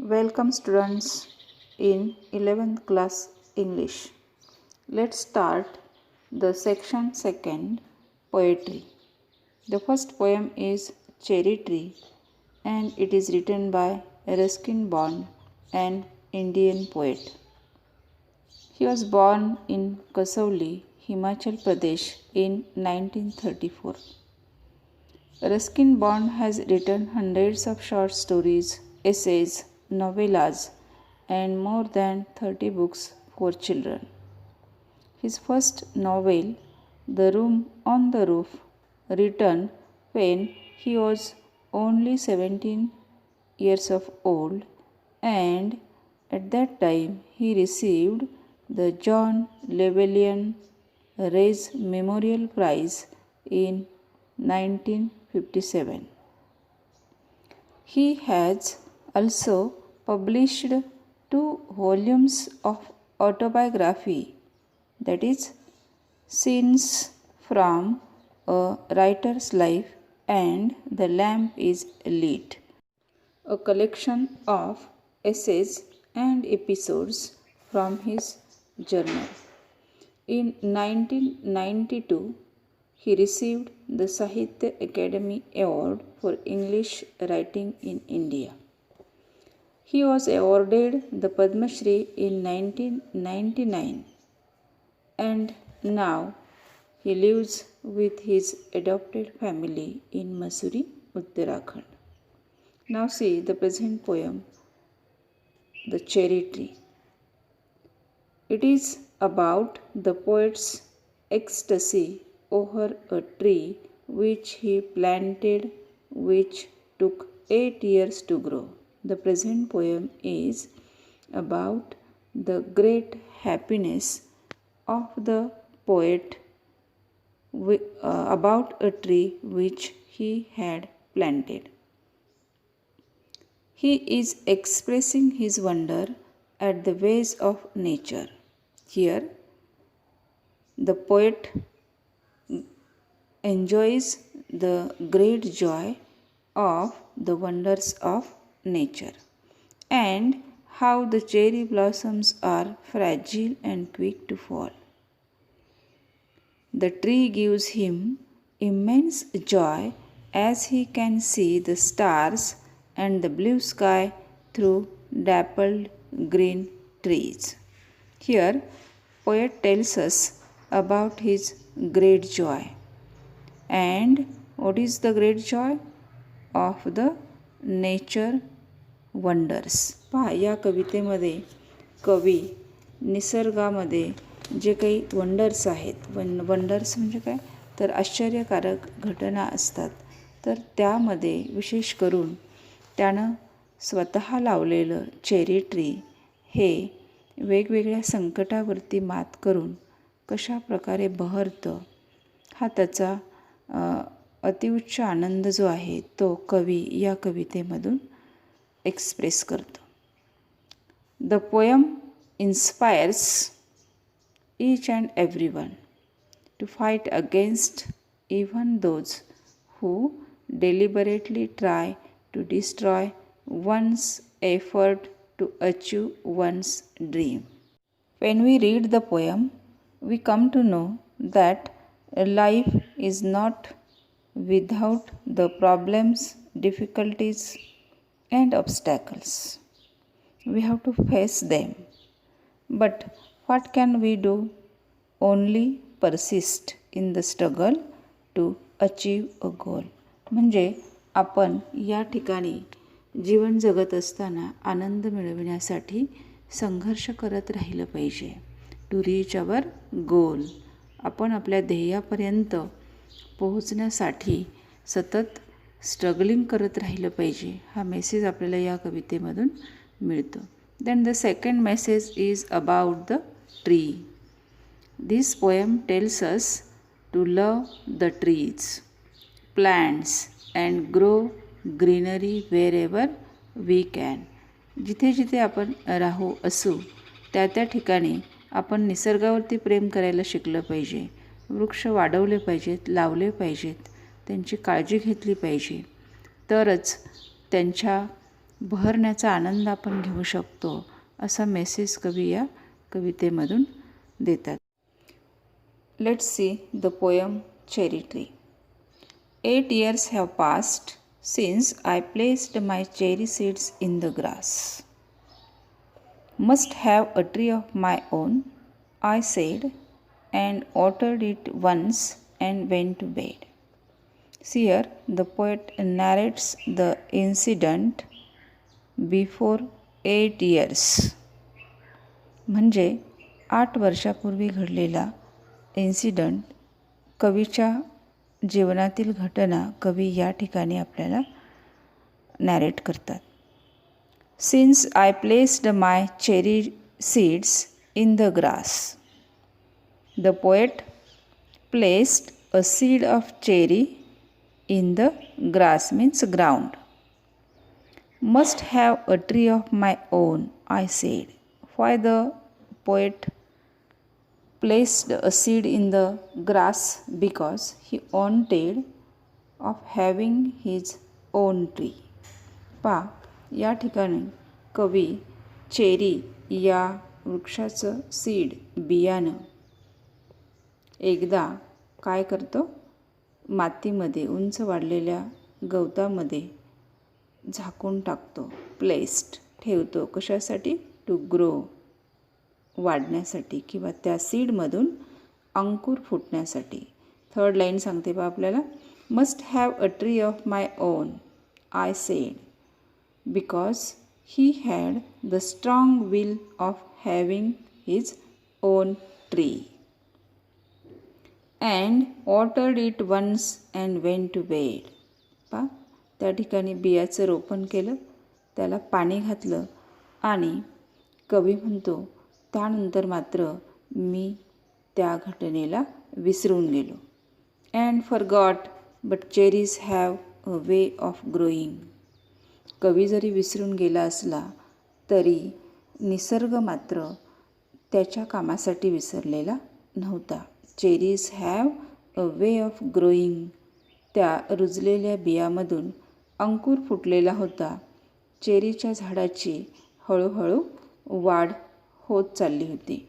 Welcome students in 11th class English. Let's start the section second, poetry. The first poem is Cherry Tree and it is written by Ruskin Bond, an Indian poet. He was born in Kasauli, Himachal Pradesh in 1934. Ruskin Bond has written hundreds of short stories, essays, novellas, and more than 30 books for children. His first novel, The Room on the Roof, written when he was only 17 years of old, and at that time he received the John Llewellyn Rhys Memorial Prize in 1957. He has also published 2 volumes of autobiography, that is, Scenes from a Writer's Life and The Lamp is Lit, a collection of essays and episodes from his journal. In 1992, he received the Sahitya Academy Award for English Writing in India. He was awarded the Padma Shri in 1999 and now he lives with his adopted family in Mussoorie, Uttarakhand. Now see the present poem, The Cherry Tree. It is about the poet's ecstasy over a tree which he planted, which took 8 years to grow. The present poem is about the great happiness of the poet about a tree which he had planted. He is expressing his wonder at the ways of nature. Here, the poet enjoys the great joy of the wonders of nature and how the cherry blossoms are fragile and quick to fall. The tree gives him immense joy as he can see the stars and the blue sky through dappled green trees. Here, poet tells us about his great joy. And what is the great joy? Of the nature wonders. पहा, या कवितेमध्ये कवी निसर्गामध्ये जे काही wonders आहेत, wonders म्हणजे काय, तर आश्चर्यकारक घटना असतात, तर त्यामध्ये विशेष करून त्यानं स्वतः लावलेलं चेरी ट्री हे वेगवेगळ्या संकटावरती मात करून कशा प्रकारे बहरतं, हा त्याचा अतिउच्च आनंद जो आहे तो कवी या कवितेमधून एक्सप्रेस करतो. The poem inspires each and everyone to fight against even those who deliberately try to destroy one's effort to achieve one's dream. When we read the poem, we come to know that life is not without the problems, difficulties, and obstacles. We have to face them. But what can we do? Only persist in the struggle to achieve a goal. म्हणजे आपण या ठिकाणी जीवन जगत असताना आनंद मिळविण्यासाठी संघर्ष करत राहिलं पाहिजे. टू रीच अवर गोल. आपण आपल्या ध्येयापर्यंत पोहोचण्यासाठी सतत स्ट्रगलिंग करत राहिलं पाहिजे. हा मेसेज आपल्याला या कवितेमधून मिळतो. Then the second message is about the tree. This poem tells us to love the trees, plants and grow greenery wherever we can. जिथे जिथे आपण राहू असू त्या त्या ठिकाणी आपण निसर्गावरती प्रेम करायला शिकलं पाहिजे. वृक्ष वाढवले पाहिजेत, लावले पाहिजेत, त्यांची काळजी घेतली पाहिजे. तरच त्यांच्या बहरण्याचा आनंद आपण घेऊ शकतो असा मेसेज कवी या कवितेमधून देतात. Let's see the poem cherry tree. 8 years have passed since I placed my cherry seeds in the grass. Must have a tree of my own, I said, and watered it once and went to bed. Here the poet narrates the incident before 8 years. म्हणजे 8 वर्षापूर्वी घडलेला incident, कवीच्या जीवनातील घटना कवी या ठिकाणी आपल्याला नॅरेट करतात. Since I placed my cherry seeds in the grass. The poet placed a seed of cherry in the grass, means ground. Must have a tree of my own, I said. Why the poet placed a seed in the grass? Because he wanted of having his own tree. पहा, या ठिकाणी कवी cherry या वृक्षाचं seed, बियाणं एकदा काय करतो, मातीमध्ये उंच वाढलेल्या गवतामध्ये झाकून टाकतो. प्लेस्ड ठेवतो. कशासाठी? टू ग्रो, वाढण्यासाठी किंवा त्या सीडमधून अंकुर फुटण्यासाठी. थर्ड लाईन सांगते बा आपल्याला, must have a tree of my on, I said, because he had the strong will of having his own tree, and watered it once and went to bed. पा, त्या ठिकाणी बियाचं रोपण केलं, त्याला पाणी घातलं आणि कवी म्हणतो त्यानंतर मात्र मी त्या घटनेला विसरून गेलो. and forgot, but cherries have a way of growing. कवी जरी विसरून गेला असला तरी निसर्ग मात्र त्याच्या कामासाठी विसरलेला नव्हता. Cherries have a way of growing. त्या रुजलेल्या बियामधून अंकुर फुटलेला होता. चेरीच्या झाडाची हळूहळू वाढ होत चालली होती.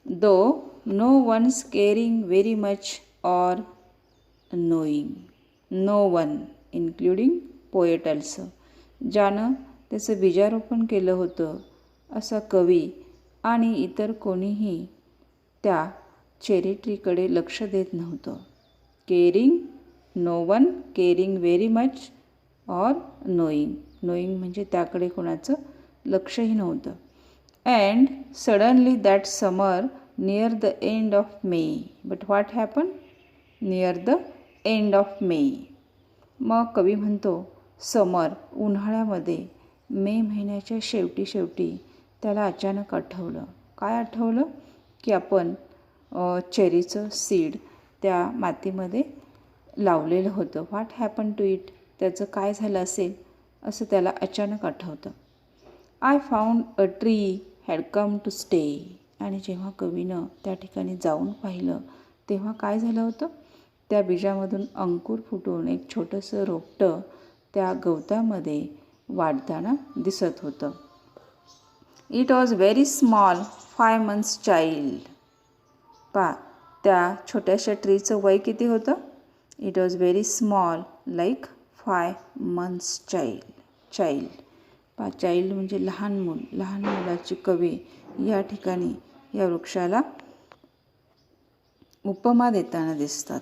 Though no one's caring very much or knowing. No one including poet also. ज्यानं त्याचं बीजारोपण केलं होतं असा कवी आणि इतर कोणीही त्या चेरी ट्रीकडे लक्ष देत नव्हतं. Caring, no one, caring very much or knowing. Knowing म्हणजे त्याकडे कोणाचं लक्षही नव्हतं. And suddenly that summer near the end of May. But what happen? Near the end of May. मग कवी म्हणतो समर, उन्हाळ्यामध्ये मे महिन्याच्या शेवटी त्याला अचानक आठवलं. काय आठवलं? की आपण चेरीचं सीड त्या मातीमध्ये लावलेलं होतं. What happen to it? त्याचं काय झालं असेल असं त्याला अचानक आठवतं. I found a tree had come to stay. आणि जेव्हा कवीनं त्या ठिकाणी जाऊन पाहिलं तेव्हा काय झालं होतं? त्या बीजामधून अंकुर फुटून एक छोटंसं रोपटं त्या गवतामध्ये वाढताना दिसत होतं. It was very small, 5 months child. पा, त्या छोट्याशा ट्रीचं वय किती होतं? It was very small, like 5 months child. पा, चाइल्ड म्हणजे लहान मूल. लहान मुलाची कवी या ठिकाणी या वृक्षाला उपमा देताना दिसतात.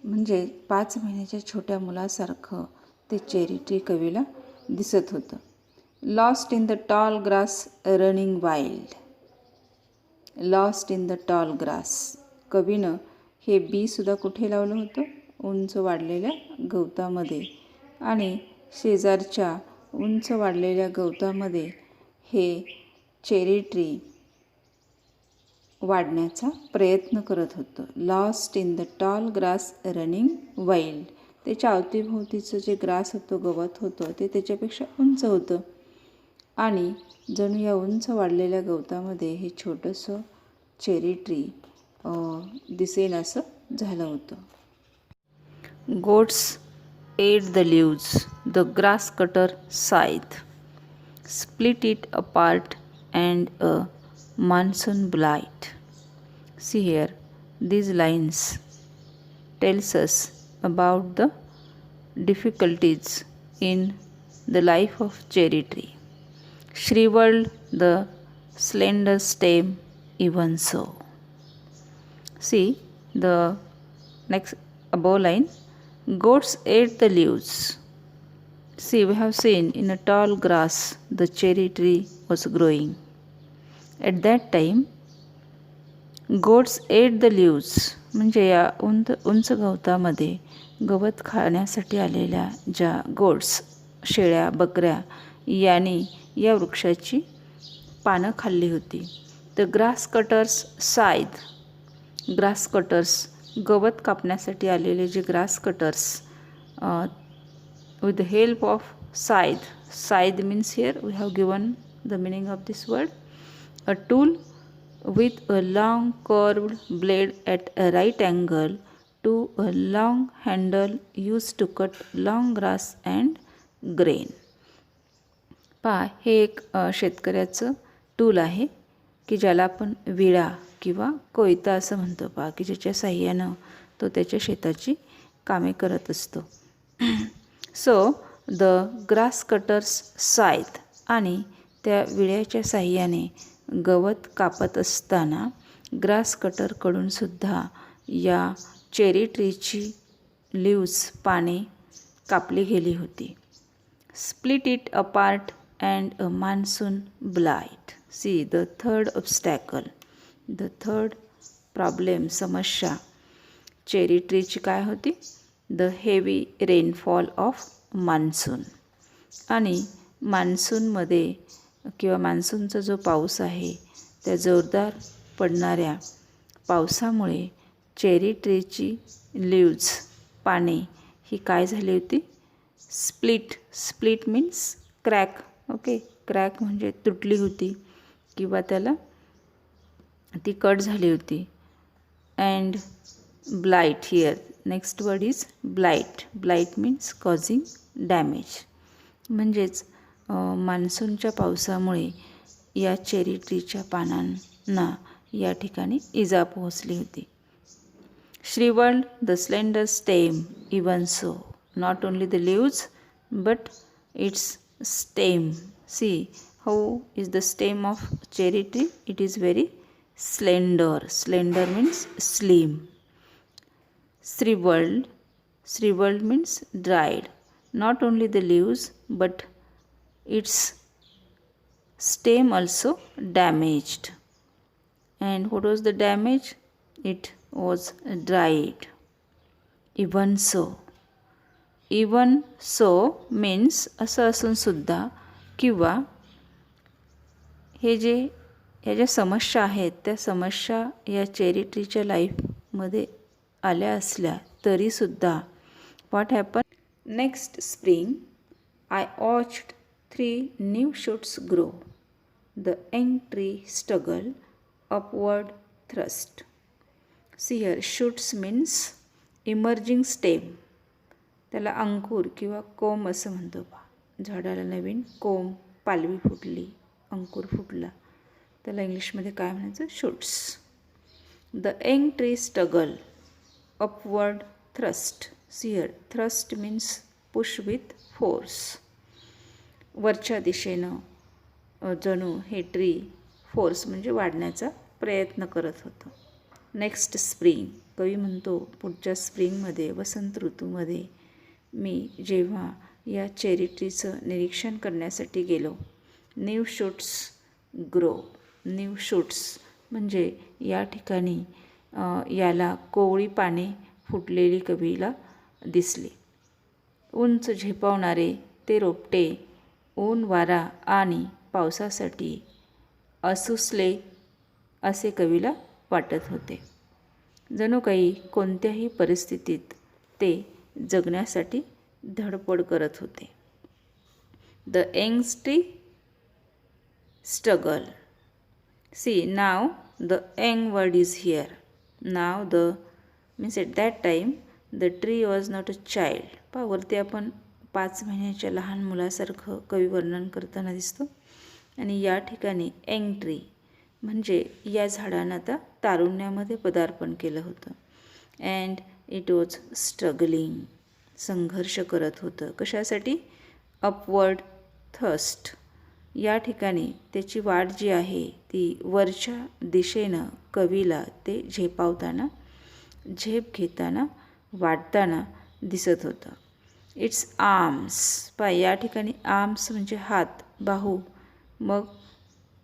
म्हणजे 5 महिन्याच्या छोट्या मुलासारखं ते चेरी ट्री कवीला दिसत होतं. Lost in the tall grass running wild. Lost in the tall grass. कवीनं हे बीसुद्धा कुठे लावलं होतं? उंच वाढलेल्या गवतामध्ये. आणि शेजारच्या उंच वाढलेल्या गवतामध्ये हे चेरी ट्री वाढण्याचा प्रयत्न करत होतं. Lost in the tall grass running wild. त्याच्या अवतीभोवतीचं जे ग्रास होतं, गवत होतं, ते त्याच्यापेक्षा उंच होतं. आणि जणू या उंच वाढलेल्या गवतामध्ये हे छोटंसं चेरी ट्री दिसेन असं झालं होतं. Goats eat the leaves, the grass cutter scythe. split it apart, and a monsoon blight. See here, these lines tells us about the difficulties in the life of cherry tree. Shriveled the slender stem, even so. See the next above line. Goats ate the leaves. See, we have seen in a tall grass the cherry tree was growing. At that time, goats ate the leaves. म्हणजे या उंच गवतामध्ये गवत खाण्यासाठी आलेल्या ज्या goats, शेळ्या, बकऱ्या यांनी या वृक्षाची पानं खाल्ली होती. द ग्रास कटर्स सायद, ग्रास कटर्स गवत कापण्यासाठी आलेले जे grass cutters with the help of scythe. Scythe means here we have given the meaning of this word, a tool with a long curved blade at a right angle to a long handle used to cut long grass and grain. पहा, हे एक शेतकऱ्याचं tool आहे की ज्याला आपण विळा किंवा कोयता असं म्हणतो. पहा की ज्याच्या साह्यानं तो त्याच्या शेताची कामे करत असतो. सो द ग्रास कटर्स सायथ, आणि त्या विळ्याच्या साह्याने गवत कापत असताना ग्रास कटरकडून सुद्धा या चेरी ट्रीची लीव्स, पाने कापली गेली होती. Split it apart and a monsoon blight. See the third obstacle, the third problem, समस्या चेरी ट्रीची काय होती? The heavy rainfall of monsoon. आणि मान्सूनमध्ये किंवा मान्सूनचा जो पाऊस आहे त्या जोरदार पडणाऱ्या पावसामुळे चेरी ट्रीची लीव्ज, पाने ही काय झाली होती? Split. Split means crack. Okay, crack म्हणजे तुटली होती किंवा त्याला ती कट झाली होती. And blight, here next word is blight. Blight means causing damage. म्हणजेच मान्सूनच्या पावसामुळे या चेरी ट्रीच्या पानांना या ठिकाणी इजा पोहोचली होती. Shrivelled the slender stem, even so. Not only the leaves but its stem. See how is the stem of cherry tree? It is very slender. Slender means slim. Shriveled. Shriveled means dried. Not only the leaves but its stem also damaged. And what was the damage? It was dried. Even so. Even so means असं असून सुद्धा, किंवा हे जे ह्या ज्या समस्या आहेत त्या समस्या या चेरी ट्रीच्या लाईफमध्ये आल्या असल्या तरीसुद्धा what happen? Next spring I watched 3 new shoots grow. The young tree struggle upward thrust. See here, shoots means emerging stem. त्याला अंकुर किंवा कोंब असं म्हणतो. झाडाला नवीन कोंब, पालवी फुटली, अंकुर फुटला, त्याला इंग्लिशमध्ये काय म्हणायचं? Shoots. The young tree struggle upward thrust. Here thrust means push with force. वरच्या दिशेनं जणू हे ट्री फोर्स म्हणजे वाढण्याचा प्रयत्न करत होतं. नेक्स्ट स्प्रिंग, कवी म्हणतो पुढच्या स्प्रिंगमध्ये, वसंत ऋतूमध्ये मी जेव्हा या चेरी ट्रीचं निरीक्षण करण्यासाठी गेलो. New shoots grow. New shoots म्हणजे या ठिकाणी याला कोवळी पाने फुटलेली कवीला दिसली. उंच झेपावणारे ते रोपटे ऊन, वारा आणि पावसासाठी असुसले असे कवीला वाटत होते. जणू काही कोणत्याही परिस्थितीत ते जगण्यासाठी धडपड करत होते. The young tree struggle. See, now the young word is here. Now the means at that time the tree was not a child. पहा वरती आपण 5 महिन्याच्या लहान मुलासारखं कवी वर्णन करताना दिसतो. आणि या ठिकाणी यंग ट्री म्हणजे या झाडानं आता तारुण्यामध्ये पदार्पण केलं होतं. अँड इट वॉज स्ट्रगलिंग, संघर्ष करत होतं. कशासाठी? Upward thirst. या ठिकाणी त्याची वाट जी आहे ती वरच्या दिशेनं कवीला ते झेपावताना, झेप घेताना, वाढताना दिसत होतं. इट्स आर्म्स, या ठिकाणी आर्म्स म्हणजे हात, बाहू. मग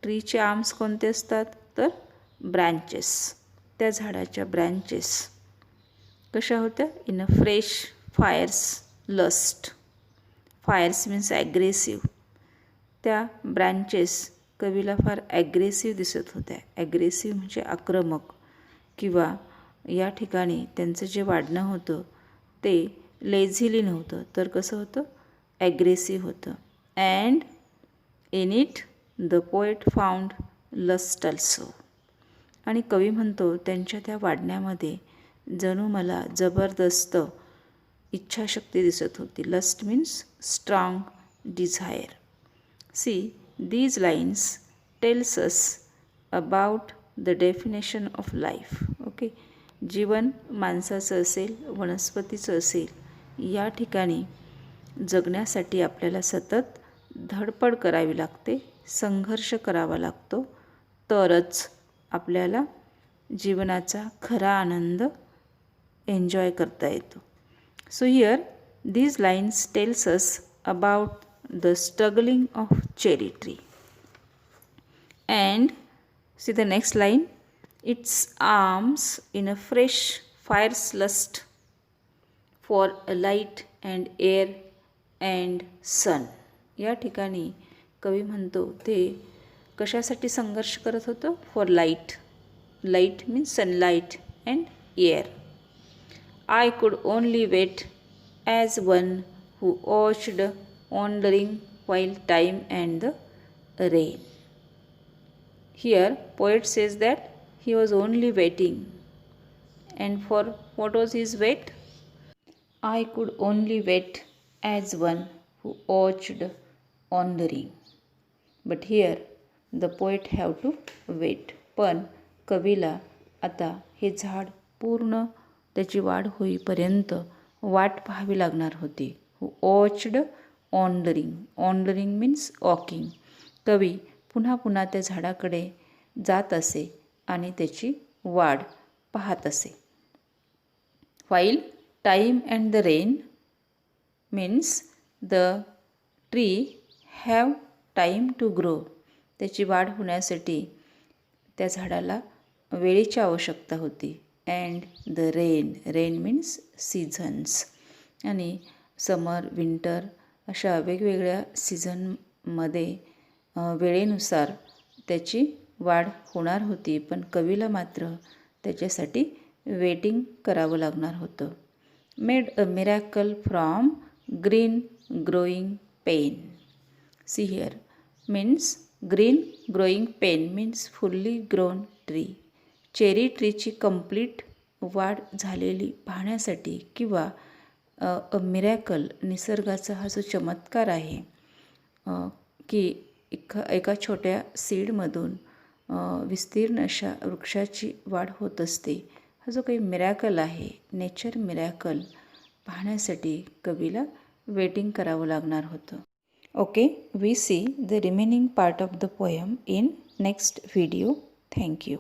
ट्रीचे आर्म्स कोणते असतात? तर ब्रँचेस. त्या झाडाच्या ब्रँचेस कशा होत्या? In a fresh fires lust. Fires means aggressive. त्या ब्रँचेस कवीला फार ॲग्रेसिव्ह दिसत होत्या. ॲग्रेसिव्ह म्हणजे आक्रमक, किंवा या ठिकाणी त्यांचं जे वाढणं होतं ते लेझिली नव्हतं, तर कसं होतं? ॲग्रेसिव्ह होतं. And in it the poet found lust also. आणि कवी म्हणतो त्यांच्या त्या वाढण्यामध्ये जणू मला जबरदस्त इच्छाशक्ती दिसत होती. Lust means strong desire. See, these lines tells us about the definition of life. Okay, जीवन माणसाचं असेल, वनस्पतीचं असेल, या ठिकाणी जगण्यासाठी आपल्याला सतत धडपड करावी लागते, संघर्ष करावा लागतो, तरच आपल्याला जीवनाचा खरा आनंद एन्जॉय करता येतो. So here these lines tells us about the struggling of cherry tree. And see the next line, its arms in a fresh fire's lust for a light and air and sun. या ठिकाणी कवी म्हणतो ते कशासाठी संघर्ष करत होतं? For light. Light means sunlight and air. I could only wait as one who watched wandering while time and the rain. Here poet says that he was only waiting. And for what was his wait? I could only wait as one who watched wandering. But here the poet have to wait. पण कवीला आता हे झाड पूर्ण त्याची वाढ होईपर्यंत वाट पाहावी लागणार होती. Who watched wandering. Wandering means walking. कवी पुन्हा पुन्हा त्या झाडाकडे जात असे आणि त्याची वाढ पाहत असे. While time and the rain means the tree have time to grow. त्याची वाढ होण्यासाठी त्या झाडाला वेळेची आवश्यकता होती. And the rain. Rain means seasons. आणि समर, विंटर अशा वेगवेगळ्या सीझनमध्ये वेळेनुसार त्याची वाढ होणार होती. पण कवीला मात्र त्याच्यासाठी वेटिंग करावं लागणार होतं. Made a miracle from green growing pain. See here means green growing pain means fully grown tree. Cherry ट्रीची कंप्लीट वाढ झालेली पाहण्यासाठी, किंवा अ मिरॅकल निसर्गाचा हा जो चमत्कार आहे की एका छोट्या सीडमधून विस्तीर्ण अशा वृक्षाची वाढ होत असते, हा जो काही मिरॅकल आहे, नेचर मिरॅकल पाहण्यासाठी कवीला वेटिंग करावं लागणार होतं. Okay, we see the remaining part of the poem in next video. Thank you.